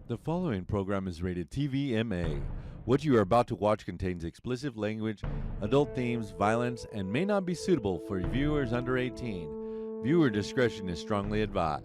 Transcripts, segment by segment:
The following program is rated TVMA. What you are about to watch contains explicit language, adult themes, violence, and may not be suitable for viewers under 18. Viewer discretion is strongly advised.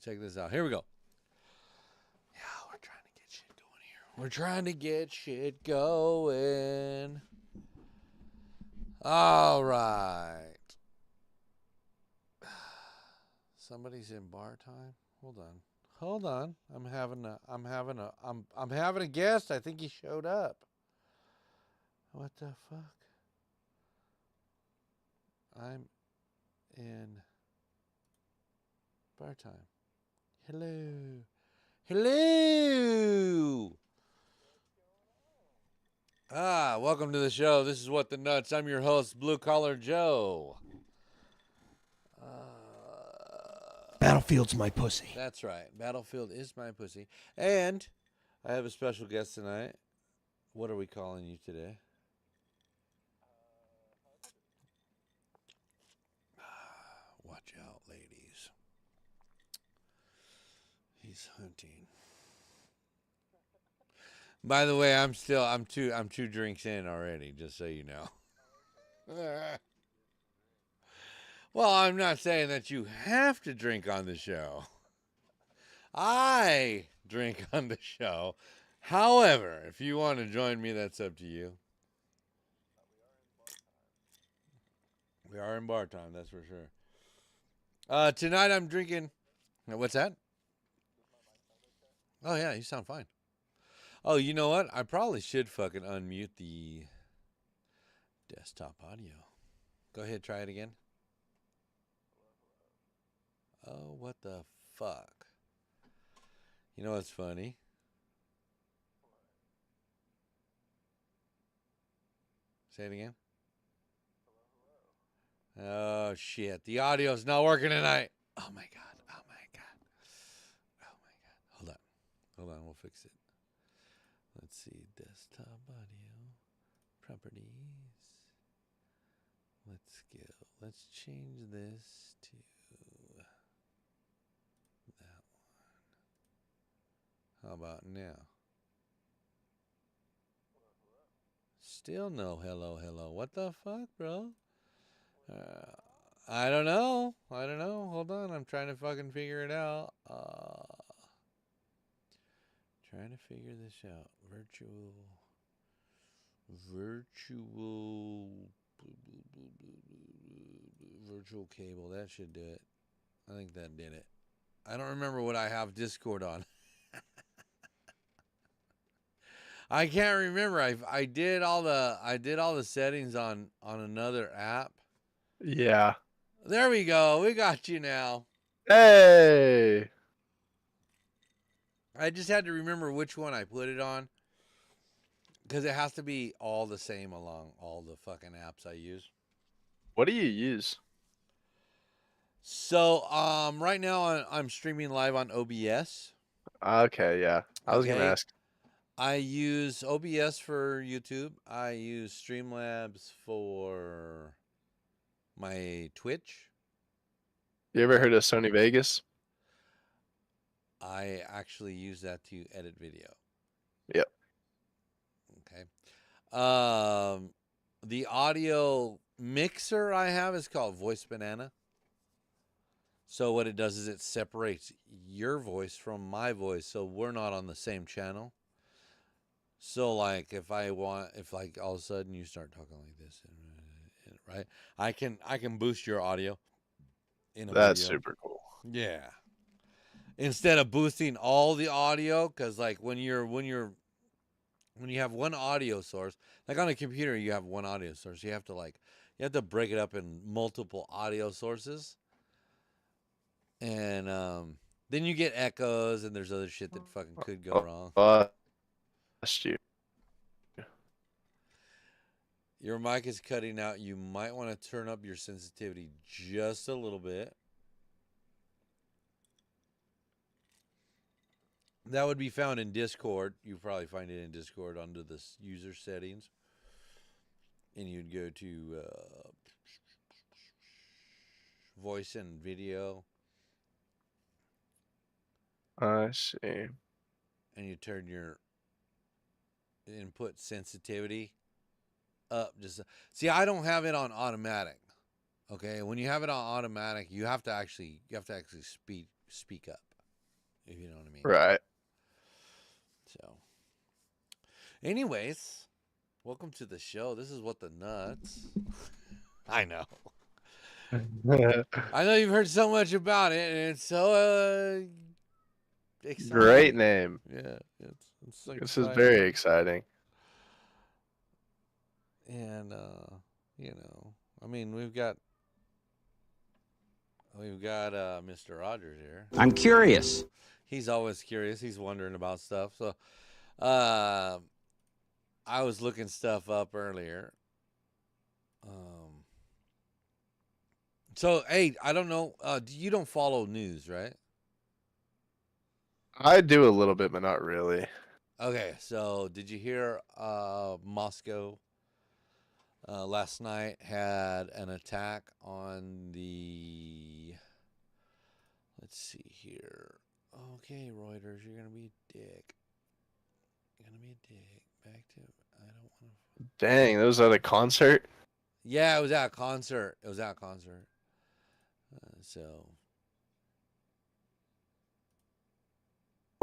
Check this out. Here we go. Yeah, we're trying to get shit going here. We're trying to get shit going. All right. Somebody's in bar time. Hold on. I'm having a guest. I think he showed up. What the fuck? I'm in bar time. Hello. Welcome to the show. This is What the Nuts. I'm your host, Blue Collar Joe. Battlefield's my pussy. That's right. Battlefield is my pussy. And I have a special guest tonight. What are we calling you today? Watch out, ladies. He's hunting. By the way, I'm two drinks in already, just so you know. Well, I'm not saying that you have to drink on the show. I drink on the show. However, if you want to join me, that's up to you. We are in bar time, that's for sure. Tonight I'm drinking. What's that? Oh, yeah, you sound fine. Oh, you know what? I probably should fucking unmute the desktop audio. Go ahead, try it again. Oh, what the fuck? You know what's funny? Say it again. Oh, shit. The audio's not working tonight. Oh, my God. Oh, my God. Oh, my God. Hold on. We'll fix it. Let's see. Desktop audio. Properties. Let's change this to that one. How about now? Still no hello. What the fuck, bro? I don't know. Hold on. I'm trying to fucking figure it out. Trying to figure this out. Virtual cable. That should do it. I think that did it. I don't remember what I have Discord on. I can't remember. I did all the settings on another app. Yeah. There we go. We got you now. Hey. I just had to remember which one I put it on. Because it has to be all the same along all the fucking apps I use. What do you use? So, right now I'm streaming live on OBS. Okay, yeah. I was gonna ask. I use OBS for YouTube. I use Streamlabs for my Twitch. You ever heard of Sony Vegas? I actually use that to edit video. Yep. Okay. The audio mixer I have is called Voice Banana. So what it does is it separates your voice from my voice, so we're not on the same channel. So like if like all of a sudden you start talking like this, right? I can boost your audio in a That's video. super cool. Yeah. Instead of boosting all the audio, because like when you have one audio source, like on a computer you have one audio source, you have to break it up in multiple audio sources. And then you get echoes, and there's other shit that fucking could go wrong. Lost you. Your mic is cutting out. You might want to turn up your sensitivity just a little bit. That would be found in Discord. You probably find it in Discord under the user settings. And you'd go to voice and video. I see. And you turn your input sensitivity up. Just see, I don't have it on automatic. Okay, when you have it on automatic, you have to actually speak up, if you know what I mean. Right. So, anyways, welcome to the show. This is what the nuts. I know. I know you've heard so much about it, and it's so exciting. Great name. Yeah, it's like this is very exciting. And you know, I mean, we've got Mr. Rogers here. I'm curious. He's always curious. He's wondering about stuff. So, I was looking stuff up earlier. So, hey, I don't know. You don't follow news, right? I do a little bit, but not really. Okay, so did you hear Moscow last night had an attack on the... Let's see here. Okay, Reuters, you're going to be a dick. You're going to be a dick. Back to... I don't want to... Dang, that was at a concert? Yeah, it was at a concert. So...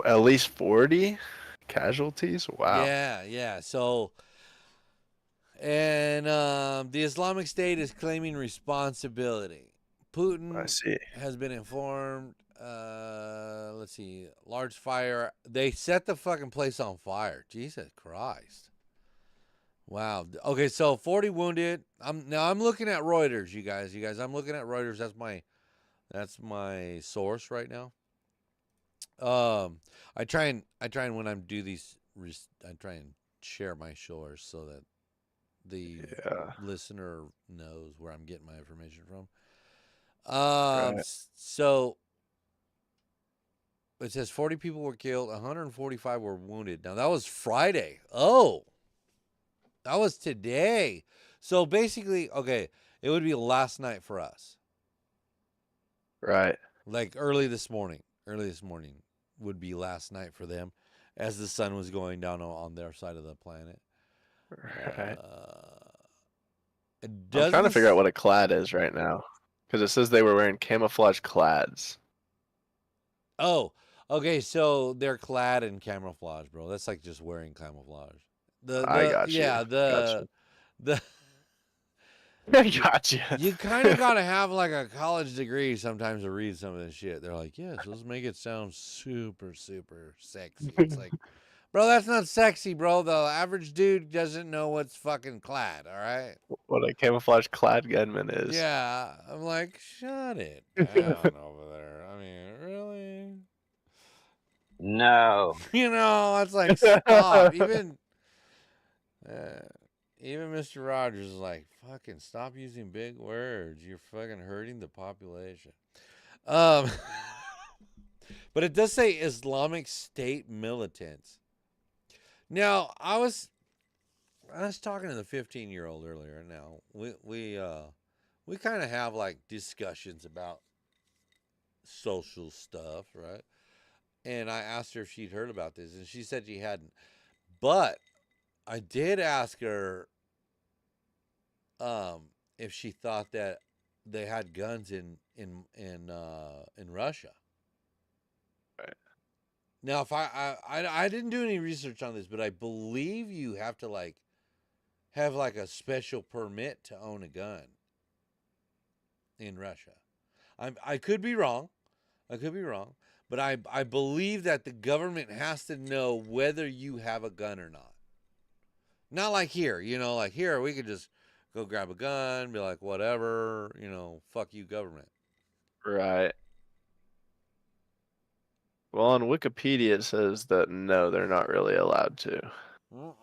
At least 40 casualties? Wow. Yeah. So... And the Islamic State is claiming responsibility. Putin I see. has been informed. Let's see. Large fire. They set the fucking place on fire. Jesus Christ. Wow. Okay, so 40 wounded. I'm looking at Reuters, you guys. I'm looking at Reuters. That's my source right now. I try and when I do these, I try and share my source so that the listener knows where I'm getting my information from. Right. So it says 40 people were killed, 145 were wounded. Now that was Friday. Oh, that was today. So basically, okay, it would be last night for us. Right. Like early this morning would be last night for them as the sun was going down on their side of the planet. Right. I'm trying to figure out what a clad is right now, because it says they were wearing camouflage clads. Oh, okay. So they're clad in camouflage, bro. That's like just wearing camouflage. I got you. Yeah, Gotcha. I got you. You kind of gotta have like a college degree sometimes to read some of this shit. They're like, yes, let's make it sound super, super sexy. It's like, bro, that's not sexy, bro. The average dude doesn't know what's fucking clad, all right? What a camouflage clad gunman is. Yeah. I'm like, shut it down over there. I mean, really? No. You know, it's like, stop. Even Mr. Rogers is like, fucking stop using big words. You're fucking hurting the population. But it does say Islamic State militants. Now, I was talking to the 15-year-old earlier. Now, we kind of have like discussions about social stuff, right? And I asked her if she'd heard about this, and she said she hadn't. But I did ask her if she thought that they had guns in Russia. Right. Now, if I didn't do any research on this, but I believe you have to like have like a special permit to own a gun in Russia. I could be wrong. But I believe that the government has to know whether you have a gun or not. Not like here, you know, like here we could just go grab a gun, be like, whatever, you know, fuck you, government. Right. Well, on Wikipedia it says that no, they're not really allowed to. Mm-mm.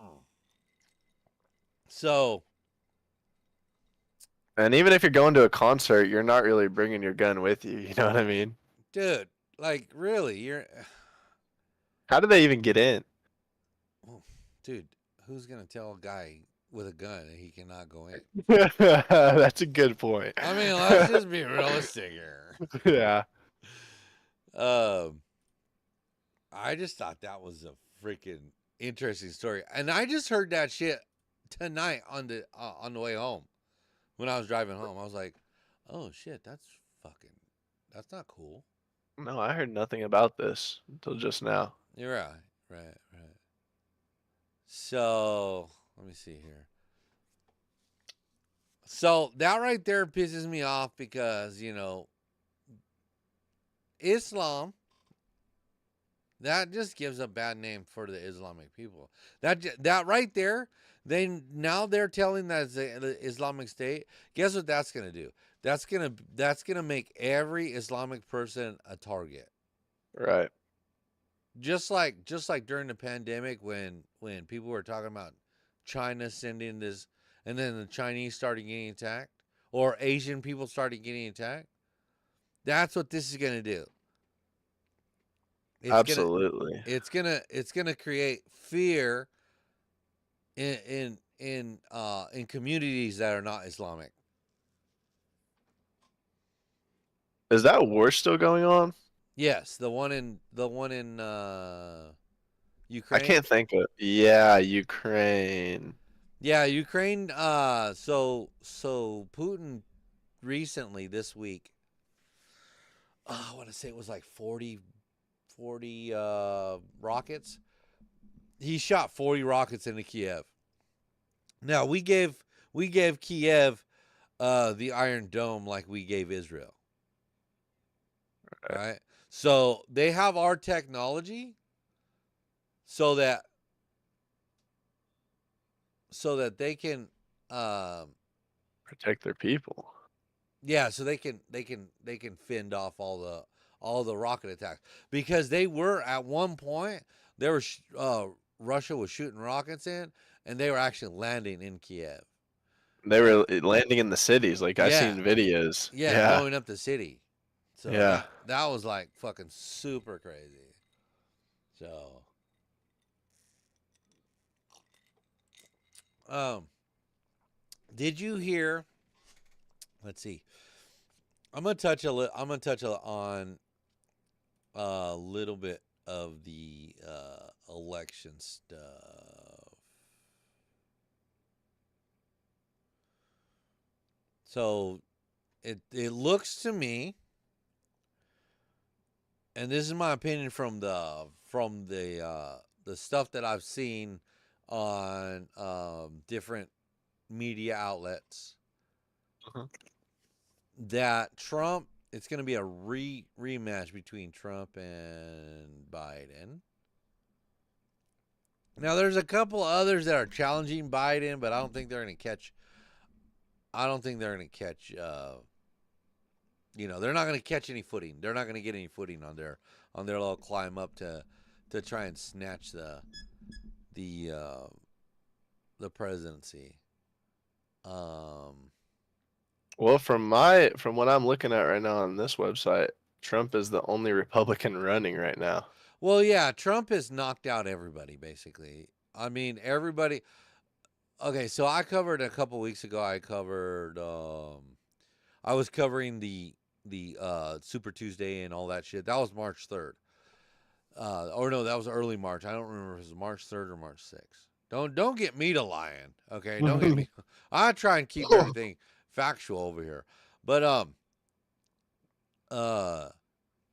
So, And even if you're going to a concert, you're not really bringing your gun with you. You know what I mean? dude, like really, you're, How do they even get in? oh, dude, who's gonna tell a guy with a gun that he cannot go in? That's a good point. I mean, let's just be realistic here. Yeah. Um, I just thought that was a freaking interesting story, and I just heard that shit tonight on the way home when I was driving home. I was like, oh shit, that's not cool. No, I heard nothing about this until just now. You're right, right. So let me see here. So that right there pisses me off because Islam, that just gives a bad name for the Islamic people. That right there, they're telling that it's the Islamic State. Guess what that's gonna do? That's gonna make every Islamic person a target. Right. Just like during the pandemic when people were talking about China sending this, and then the Chinese started getting attacked, or Asian people started getting attacked. That's what this is gonna do. It's gonna Absolutely. it's gonna create fear in communities that are not Islamic. Is that war still going on? Yes, the one in I Ukraine. can't think of. Yeah, Ukraine. Yeah, Ukraine. So Putin recently this week. I want to say it was like 40 rockets. He shot 40 rockets into Kiev. Now we gave Kiev the Iron Dome like we gave Israel. Right? So they have our technology so that they can Protect their people. yeah, so they can fend off all the rocket attacks, because they were at one point there was Russia was shooting rockets in, and they were actually landing in Kiev. They And were landing in the cities. Like I yeah, seen videos. yeah, Yeah. blowing up the city. So Yeah. that was like fucking super crazy. So um did you hear, let's see. I'm gonna touch on a little bit of the election stuff. So it looks to me, and this is my opinion from the stuff that I've seen on different media outlets, Uh-huh. that Trump, it's going to be a rematch between Trump and Biden. Now, there's a couple others that are challenging Biden, but I don't think they're going to catch. I don't think they're going to catch. They're not going to catch any footing. They're not going to get any footing on their little climb up to try and snatch the uh, the presidency. Um, Well, from what I'm looking at right now on this website, Trump is the only Republican running right now. well, yeah, Trump has knocked out everybody basically. I mean, everybody. Okay, so I covered a couple weeks ago. I was covering the Super Tuesday and all that shit. That was March 3rd. Or no, that was early March. I don't remember if it was March 3rd or March 6th. Don't get me to lying. Okay, don't get me. I try and keep everything factual over here. But uh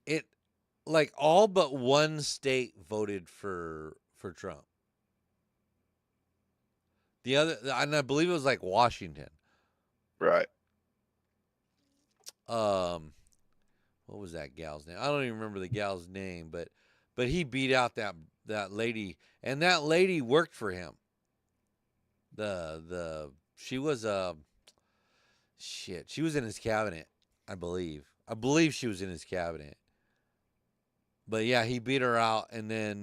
it like all but one state voted for Trump. The other, and I believe it was like Washington. Right. Um what was that gal's name? I don't even remember the gal's name, but he beat out that lady, and that lady worked for him. The she was she was in his cabinet, I believe. I believe she was in his cabinet. But yeah, he beat her out, and then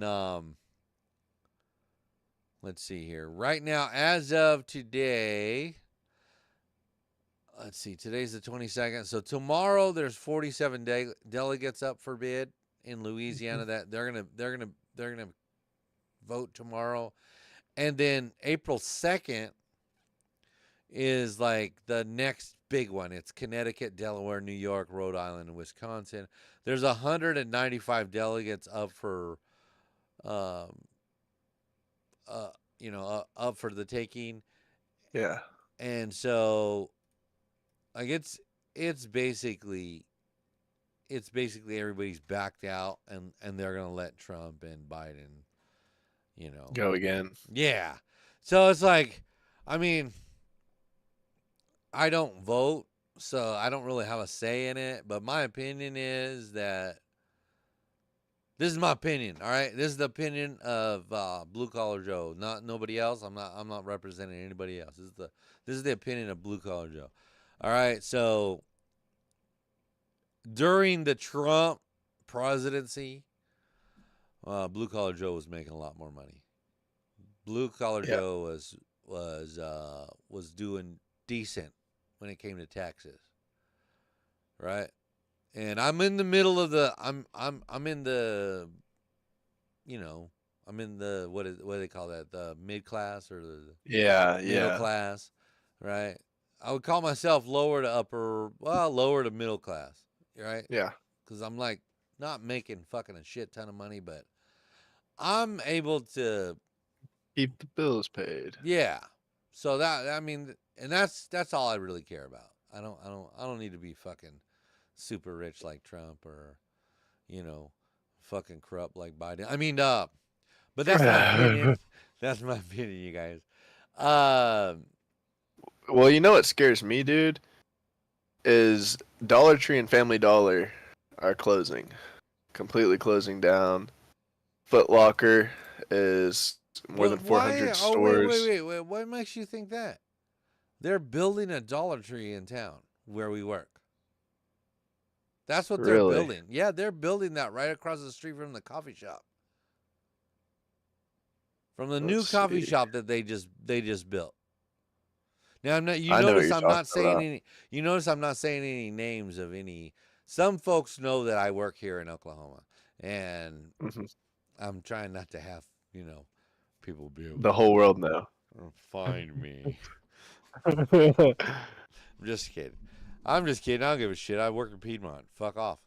let's see here. Right now, as of today, let's see. Today's the 22nd. So tomorrow, there's 47 delegates up for bid in Louisiana. That they're gonna vote tomorrow, and then April 2nd is like the next big one. It's Connecticut, Delaware, New York, Rhode Island, and Wisconsin. There's 195 delegates up for, um, up for the taking, Yeah. and so like it's basically everybody's backed out, and they're gonna let Trump and Biden, you know, Go again. yeah. So it's like, I mean, I don't vote, so I don't really have a say in it. But my opinion is that this is my opinion. All right, this is the opinion of Blue Collar Joe, not nobody else. I'm not representing anybody else. This is the opinion of Blue Collar Joe. All right, so during the Trump presidency, Blue Collar Joe was making a lot more money. Blue Collar Yeah. Joe was doing decent when it came to taxes, right? And I'm in the middle of the I'm in the, you know, I'm in the, what do they call that, the mid class or the Yeah. middle Yeah. class, right? I would call myself lower to upper, well, lower to middle class, right? Yeah. Because I'm like not making fucking a shit ton of money, but I'm able to, Keep the bills paid. yeah. So that, I mean, and that's all I really care about. I don't need to be fucking super rich like Trump, or, you know, fucking corrupt like Biden. I mean, but that's my opinion. That's my opinion, you guys. Um, Well, you know what scares me, dude, is Dollar Tree and Family Dollar are closing, completely closing down. Foot Locker is more than but why? 400 Oh, wait, wait, stores. wait, wait. What makes you think that? They're building a Dollar Tree in town where we work. That's what they're Really? building. Yeah, they're building that right across the street from the coffee shop. From the new Let's coffee see. shop that they just built. Now I'm not. You I know what notice you're I'm not talking saying about. any. You notice I'm not saying any names of any. Some folks know that I work here in Oklahoma, and Mhm. I'm trying not to have, people be able The whole world to know. find me. I'm just kidding. I'm just kidding. I don't give a shit. I work in Piedmont. Fuck off.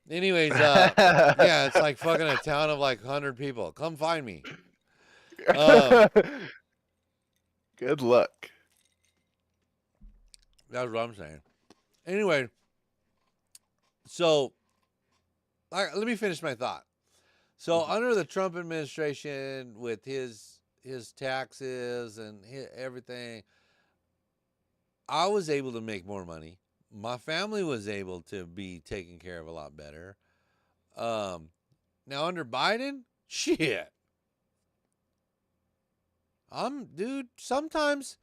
Anyways, yeah, it's like fucking a town of like 100 people. Come find me. Um, Good luck. that's what I'm saying. Anyway, so let me finish my thought. So Mhm. under the Trump administration, with his taxes and everything, I was able to make more money. My family was able to be taken care of a lot better. Um, Now under Biden, shit, dude. Sometimes,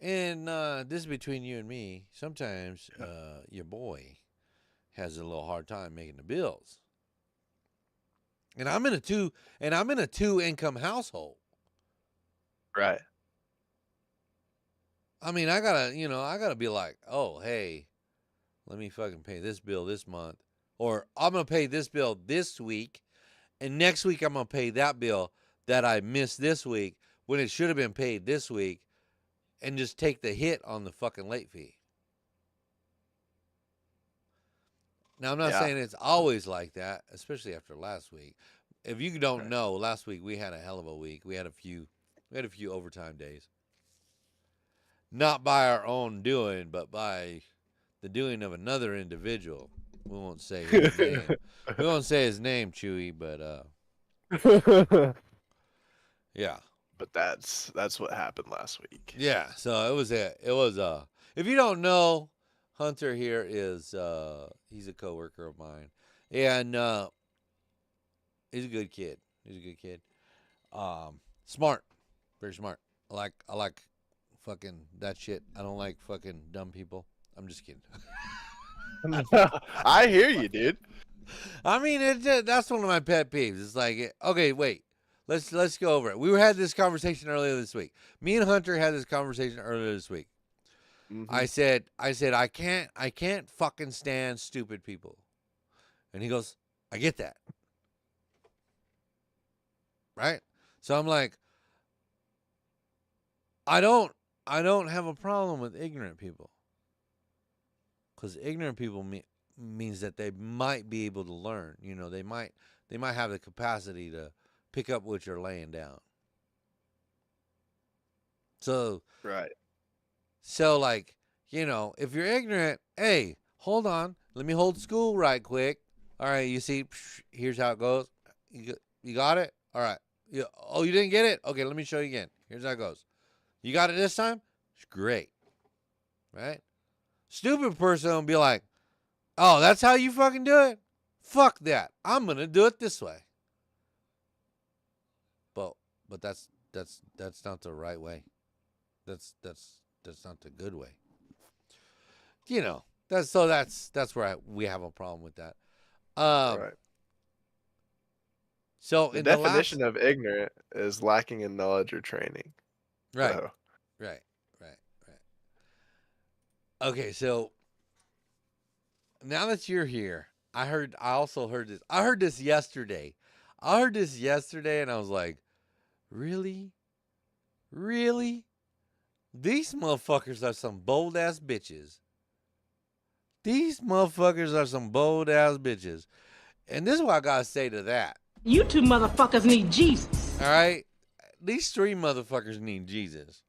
and this is between you and me. Sometimes, your boy has a little hard time making the bills, and I'm in a two income household. Right. I mean, I gotta be like, oh, hey, let me fucking pay this bill this month, or I'm gonna pay this bill this week, and next week I'm gonna pay that bill that I missed this week when it should have been paid this week, and just take the hit on the fucking late fee. Now I'm not Yeah. saying it's always like that, especially after last week. If you don't Right. know, last week we had a hell of a week. We had a few overtime days. Not by our own doing, but by the doing of another individual. We won't say his name. We won't say his name, Chewy, but yeah. But that's what happened last week. Yeah, so it was if you don't know, Hunter here is he's a coworker of mine. And he's a good kid. He's a good kid. Smart. Very smart. I like fucking that shit. I don't like fucking dumb people. I'm just kidding. I hear you, dude. I mean, that's one of my pet peeves. It's like, okay, wait, let's go over it. We had this conversation earlier this week. Me and Hunter had this conversation earlier this week. Mm-hmm. I said, I can't fucking stand stupid people, and he goes, I get that, right? So I'm like, I don't have a problem with ignorant people, because ignorant people means that they might be able to learn. You know, they might have the capacity to pick up what you're laying down. So Right. like, you know, if you're ignorant, hey, hold on, let me hold school right quick. All right, you see, here's how it goes. You got it. All right. Oh, you didn't get it? Okay, let me show you again. Here's how it goes. You got it this time? Great. Right? Stupid person will be like, oh, that's how you fucking do it? Fuck that. I'm gonna do it this way. But that's not the right way. That's not the good way. You know, that's where we have a problem with that. Right. So The in definition of ignorant is lacking in knowledge or training. right, So, right. Okay, so now that you're here, I also heard this. I heard this yesterday. And I was like, really? Really? These motherfuckers are some bold ass bitches. And this is what I gotta say to that. You two motherfuckers need Jesus. All right? These three motherfuckers need Jesus.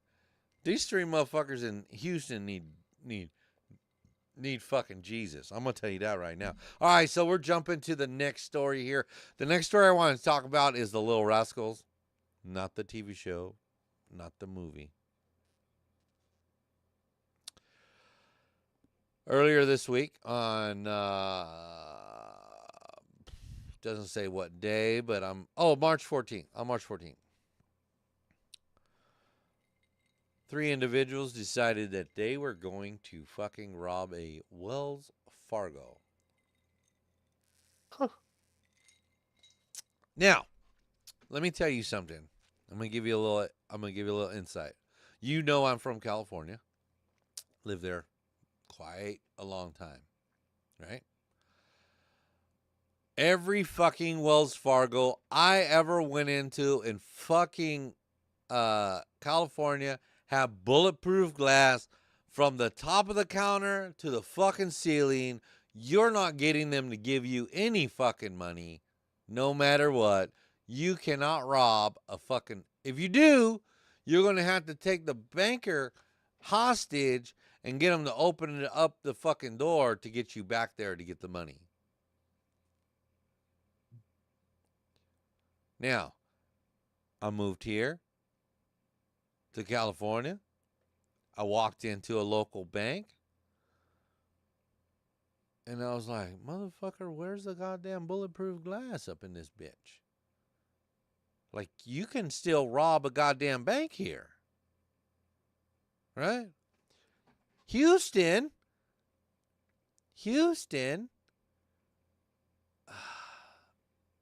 These three motherfuckers in Houston need fucking Jesus. I'm gonna tell you that right now. All right, so we're jumping to the next story here. The next story I want to talk about is the Little Rascals, not the TV show, not the movie. Earlier this week on doesn't say what day, but March 14th. On March 14th. 3 individuals decided that they were going to fucking rob a Wells Fargo. Huh. Now, let me tell you something. I'm gonna give you a little insight. You know, I'm from California. Lived there quite a long time, right? Every fucking Wells Fargo I ever went into in fucking California have bulletproof glass from the top of the counter to the fucking ceiling. You're not getting them to give you any fucking money, no matter what. You cannot rob a fucking... If you do, you're going to have to take the banker hostage and get them to open up the fucking door to get you back there to get the money. Now, I moved here to California. I walked into a local bank. And I was like, motherfucker, where's the goddamn bulletproof glass up in this bitch? Like, you can still rob a goddamn bank here. Right? Houston.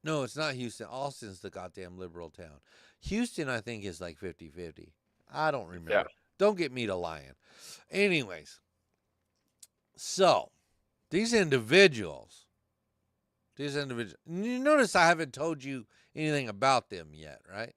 No, it's not Houston. Austin's the goddamn liberal town. Houston, I think, is like 50-50. I don't remember. Yeah. Don't get me to lying. Anyways, so these individuals, you notice I haven't told you anything about them yet, right?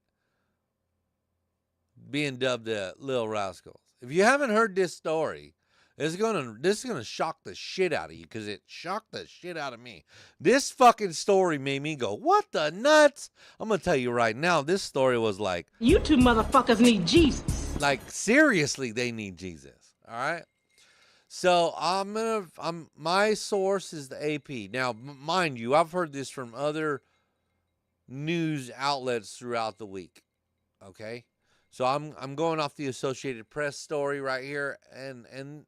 Being dubbed the Little Rascals. If you haven't heard this story, this is gonna shock the shit out of you, because it shocked the shit out of me. This fucking story made me go, what the nuts? I'm gonna tell you right now, this story was like, You two motherfuckers need Jesus. like, seriously, they need Jesus. All right. So my source is the AP. Now, mind you, I've heard this from other news outlets throughout the week. Okay. So I'm going off the Associated Press story right here, and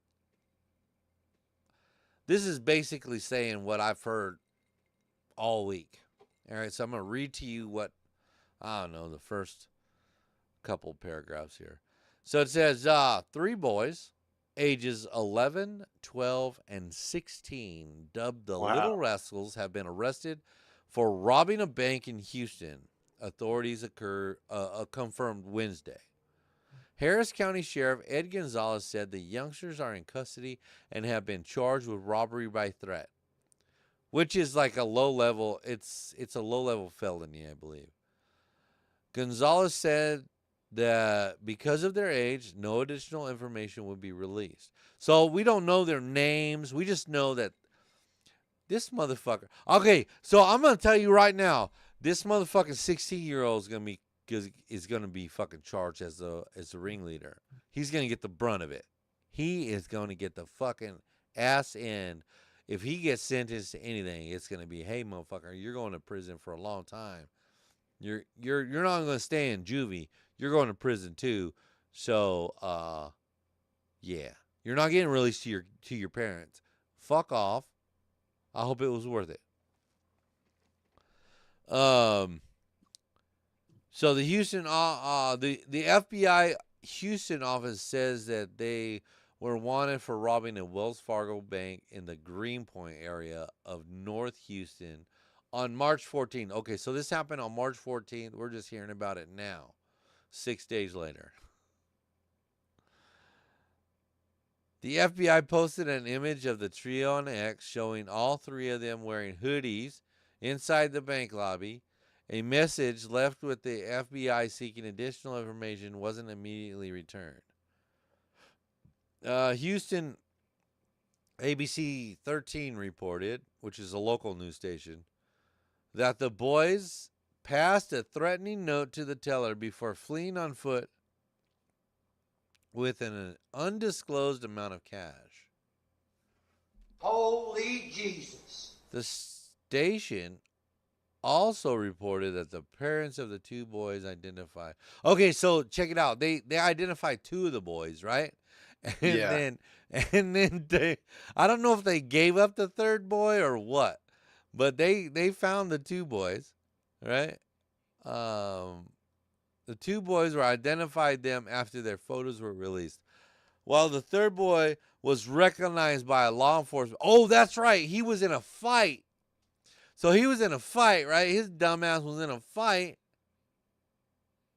this is basically saying what I've heard all week. All right, so I'm going to read to you what, I don't know, the first couple paragraphs here. So it says, 3 boys ages 11, 12, and 16, dubbed the Little Wow. Rascals, have been arrested for robbing a bank in Houston. Authorities confirmed Wednesday. Harris County Sheriff Ed Gonzalez said the youngsters are in custody and have been charged with robbery by threat, which is like a low level. It's a low level felony, I believe. Gonzalez said that because of their age, no additional information would be released. So we don't know their names. We just know that this motherfucker. Okay, so I'm gonna tell you right now, this motherfucking 16-year-old is gonna be fucking charged as the ringleader. He's gonna get the brunt of it. He is gonna get the fucking ass end. If he gets sentenced to anything, it's gonna be, hey motherfucker, you're going to prison for a long time. You're not gonna stay in juvie. You're going to prison too. So yeah. You're not getting released to your parents. Fuck off. I hope it was worth it. So the Houston the FBI Houston office says that they were wanted for robbing a Wells Fargo bank in the Greenpoint area of North Houston on March 14th. Okay, so this happened on March 14th. We're just hearing about it now, 6 days later. The FBI posted an image of the trio on X showing all three of them wearing hoodies inside the bank lobby. A message left with the FBI seeking additional information wasn't immediately returned. Houston ABC 13 reported, which is a local news station, that the boys passed a threatening note to the teller before fleeing on foot with an undisclosed amount of cash. Holy Jesus. The station also reported that the parents of the two boys identified. Okay, so check it out. They identified two of the boys, right? And then they, I don't know if they gave up the third boy or what, but they found the two boys, right? The two boys were identified them after their photos were released, while the third boy was recognized by a law enforcement. Oh, that's right. He was in a fight. So he was in a fight, right? His dumbass was in a fight.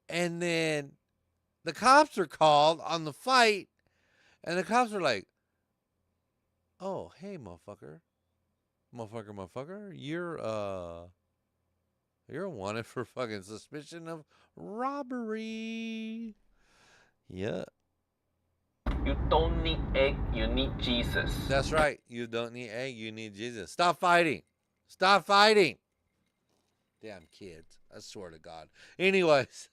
And then the cops are called on the fight. And the cops are like, oh, hey, motherfucker. Motherfucker. You're wanted for fucking suspicion of robbery. Yeah. You don't need egg, you need Jesus. That's right. You don't need egg, you need Jesus. Stop fighting. Stop fighting. Damn kids. I swear to God. Anyways.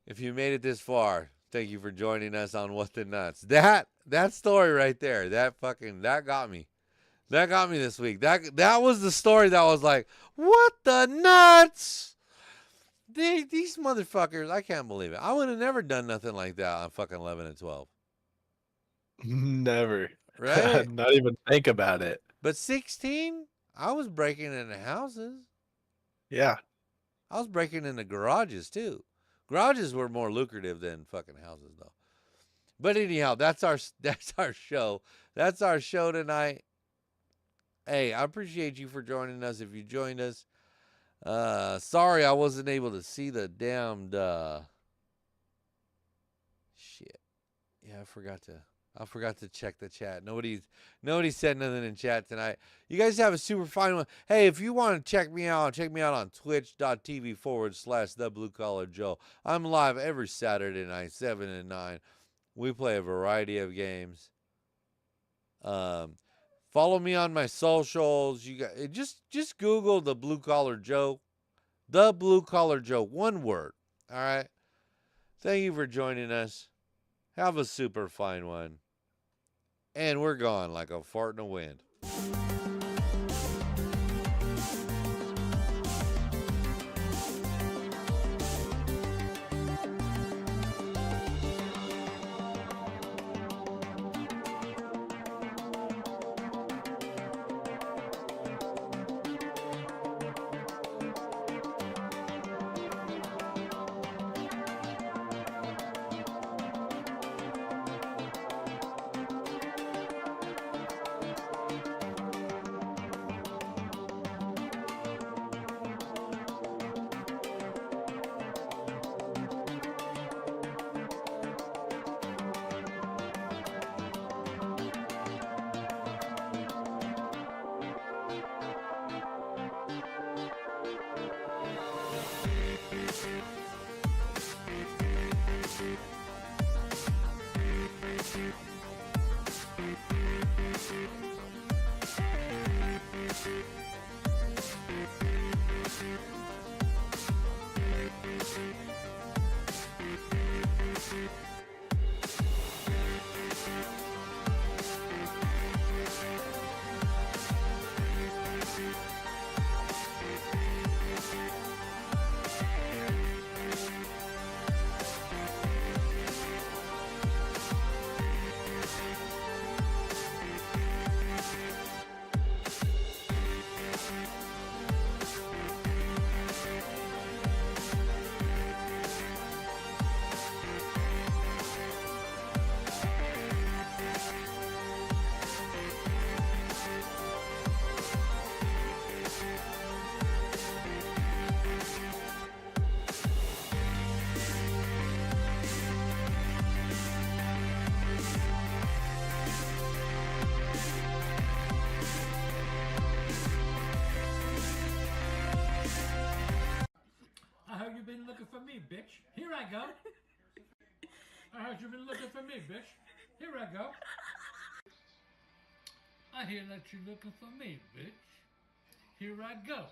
If you made it this far, thank you for joining us on What the Nuts. That story right there, that got me. That got me this week. That was the story that was like, what the nuts? These motherfuckers, I can't believe it. I would have never done nothing like that on fucking 11 and 12. Never. Right? Not even think about it. But 16, I was breaking into houses. Yeah. I was breaking into garages too. Garages were more lucrative than fucking houses though. But anyhow, that's our show. That's our show tonight. Hey, I appreciate you for joining us. If you joined us, sorry I wasn't able to see the damned shit. Yeah, I forgot to check the chat. Nobody said nothing in chat tonight. You guys have a super fine one. Hey, if you want to check me out on twitch.tv/The Blue Collar Joe. I'm live every Saturday night, 7 and 9. We play a variety of games. Follow me on my socials. You guys, just Google The Blue Collar Joe. The Blue Collar Joe. One word. All right. Thank you for joining us. Have a super fine one. And we're gone like a fart in the wind. I heard you've been looking for me, bitch. Here I go. I heard you've been looking for me, bitch. Here I go. I hear that you're looking for me, bitch. Here I go.